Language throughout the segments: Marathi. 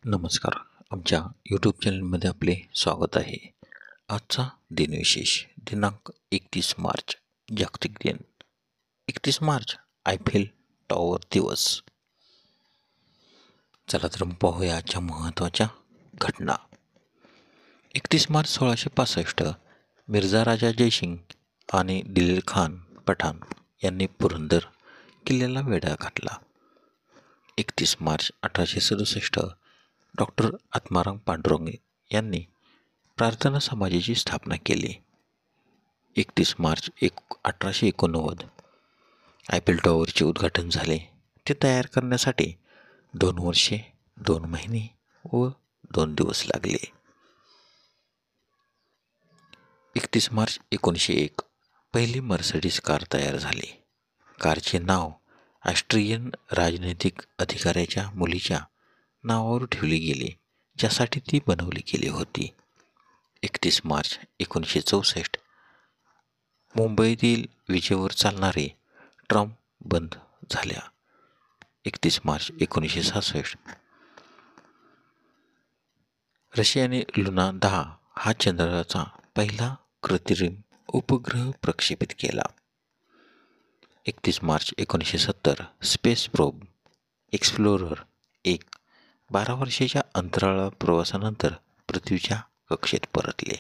नमस्कार. आमच्या यूट्यूब चॅनलमध्ये आपले स्वागत आहे. आजचा दिनविशेष दिनांक 31 मार्च जागतिक दिन. 31 मार्च आयफेल टॉवर दिवस. चला तर पाहूया आजच्या महत्त्वाच्या घटना. 31 मार्च 1665 मिर्झा राजा जयसिंग आणि दिलीर खान पठाण यांनी पुरंदर किल्ल्याला वेढा घातला. 31 मार्च 1867 डॉक्टर आत्माराम पांडुरंग यांनी प्रार्थना समाजाची स्थापना केली. 31 मार्च 1889 आयफेल टॉवरचे उद्घाटन झाले. ते तयार करण्यासाठी 2 वर्षे 2 महिने व 2 दिवस लागले. 31 मार्च 1901 पहिली मर्सिडीज कार तयार झाली. कारचे नाव ऑस्ट्रियन राजनैतिक अधिकाऱ्याच्या मुलीच्या नावावर ठेवले गेले, ज्यासाठी ती बनवली गेली होती. 31 मार्च 1964 मुंबईतील विजेवर चालणारे ट्राम बंद झाल्या. 31 मार्च 1966 रशियाने लुना 10 हा चंद्राचा पहिला कृत्रिम उपग्रह प्रक्षेपित केला. 31 मार्च 1970 स्पेस प्रोब एक्सप्लोरर 1 12 वर्षाच्या अंतराळ प्रवासानंतर पृथ्वीच्या कक्षेत परतले.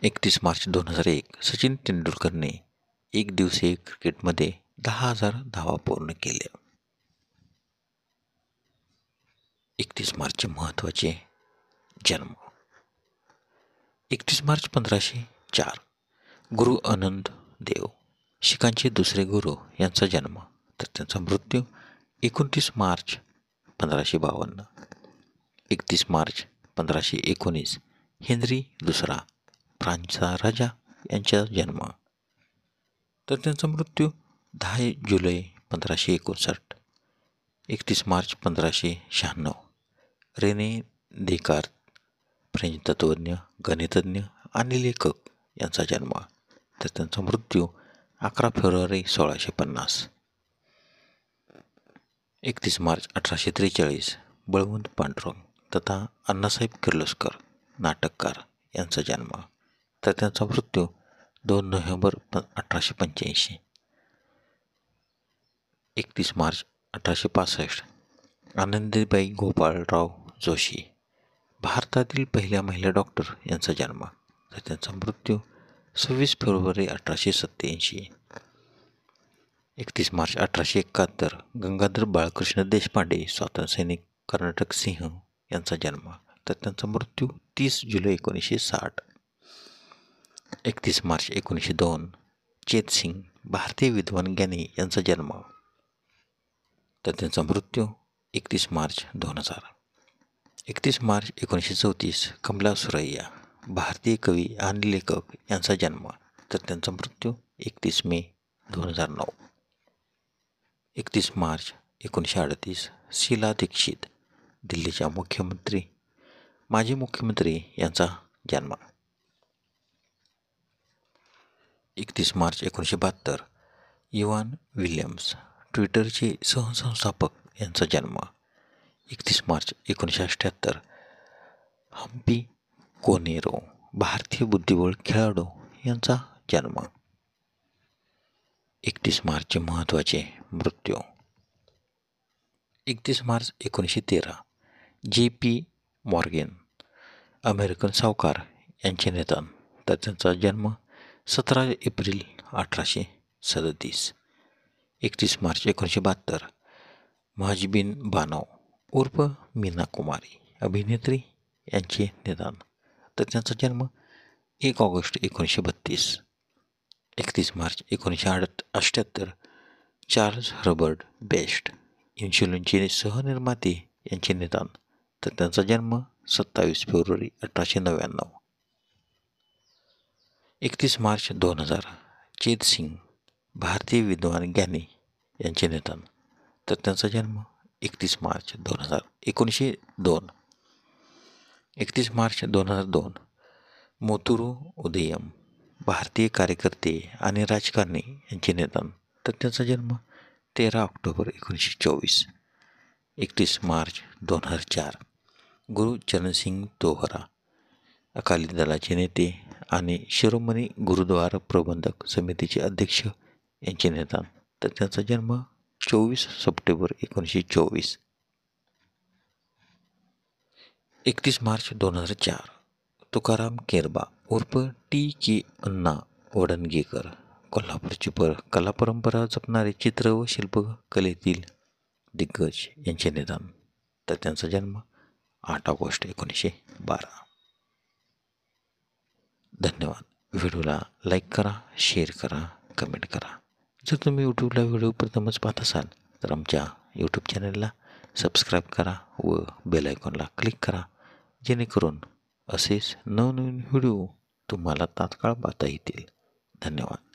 31 मार्च 2001 सचिन तेंडुलकरने एकदिवसीय क्रिकेटमध्ये 10,000 धावा पूर्ण केल्या. 31 मार्चचे महत्त्वाचे जन्म. 31 मार्च 1504 गुरु आनंद देव शीखांचे दुसरे गुरु यांचा जन्म, तर त्यांचा मृत्यू 29 मार्च 1552. 31 मार्च 1519 हेनरी दुसरा फ्रान्सचा राजा यांचा जन्म, तर त्यांचा मृत्यू 10 जुलै 1559. 31 मार्च 1596 रेने देकार्त फ्रेंच तत्त्वज्ञ, गणितज्ञ आणि लेखक यांचा जन्म, तर त्यांचा मृत्यू 11 फेब्रुवारी 1650. 31 मार्च 1843 बळवंत पांडुरंग तथा अण्णासाहेब किर्लोस्कर नाटककार यांचा जन्म, तर त्यांचा मृत्यू 2 नोव्हेंबर 1885. 31 मार्च 1865 आनंदीबाई गोपाळराव जोशी भारतातील पहिल्या महिला डॉक्टर यांचा जन्म, तर त्यांचा मृत्यू 26 फेब्रुवारी 1887. 31 मार्च 1871 गंगाधर बाळकृष्ण देशपांडे स्वातंत्र्यसैनिक कर्नाटक सिंह यांचा जन्म, तर त्यांचा मृत्यू 30 जुलै 1960. 31 मार्च 1902 चेत सिंग भारतीय विद्वान ज्ञानी यांचा जन्म, तर त्यांचा मृत्यू 31 मार्च 2000. 31 मार्च 1934 कमला सुरैया भारतीय कवी आणि लेखक यांचा जन्म, तर त्यांचा मृत्यू 31 मे 2009. 31 मार्च 1938 शीला दीक्षित दिल्लीच्या माजी मुख्यमंत्री यांचा जन्म. 31 मार्च 1972 इव्हान विल्यम्स ट्विटरचे सहसंस्थापक यांचा जन्म. 31 मार्च 1978 हम्पी कोनेरो भारतीय बुद्धिबळ खेळाडू यांचा जन्म. 31 मार्चचे महत्त्वाचे मृत्यू. 31 मार्च 1913 JP मॉर्गन अमेरिकन सावकार यांचे निधन, तर त्यांचा जन्म 17 एप्रिल 1837. 31 मार्च 1972 महजबीन बानो उर्फ मीना कुमारी अभिनेत्री यांचे निधन, तर त्यांचा जन्म 1 August 1932. 31 March 1978 Charles Herbert Best इन्शुलिनचे सहनिर्माते यांचे निधन, तर त्यांचा जन्म 27 फेब्रुवारी 1899. 31 मार्च 2000 चेत सिंग भारतीय विद्वान ज्ञानी यांचे निधन, तर त्यांचा जन्म 31 मार्च 1902. 31 मार्च 2002 मोतुरू उदयम भारतीय कार्यकर्ते आणि राजकारणी यांचे निधन, तर त्यांचा जन्म 13 ऑक्टोबर 1924. 31 मार्च 2004. गुरु चरणसिंग तोहरा, अकाली दलाचे नेते आणि शिरोमणी गुरुद्वार प्रबंधक समितीचे अध्यक्ष यांचे निधन. तर त्यांचा जन्म 24 सप्टेंबर 1924. 31 मार्च 2004. तुकाराम केरबा उर्फ T.K. अण्णा वडणगेकर, कोल्हापूरची कला परंपरा जपणारे चित्र व शिल्पकलेतील दिग्गज यांचे निधन. तर त्यांचा जन्म 8 ऑगस्ट 1912. धन्यवाद. व्हिडिओला लाईक करा, शेअर करा, कमेंट करा. जर तुम्ही यूट्यूबला व्हिडिओ प्रथमच पाहत असाल तर आमच्या यूट्यूब चॅनलला सबस्क्राईब करा व बेल आयकॉनला क्लिक करा, जेणेकरून असेच नवनवीन व्हिडिओ तुम्हाला तात्काळ पाहता येतील. धन्यवाद.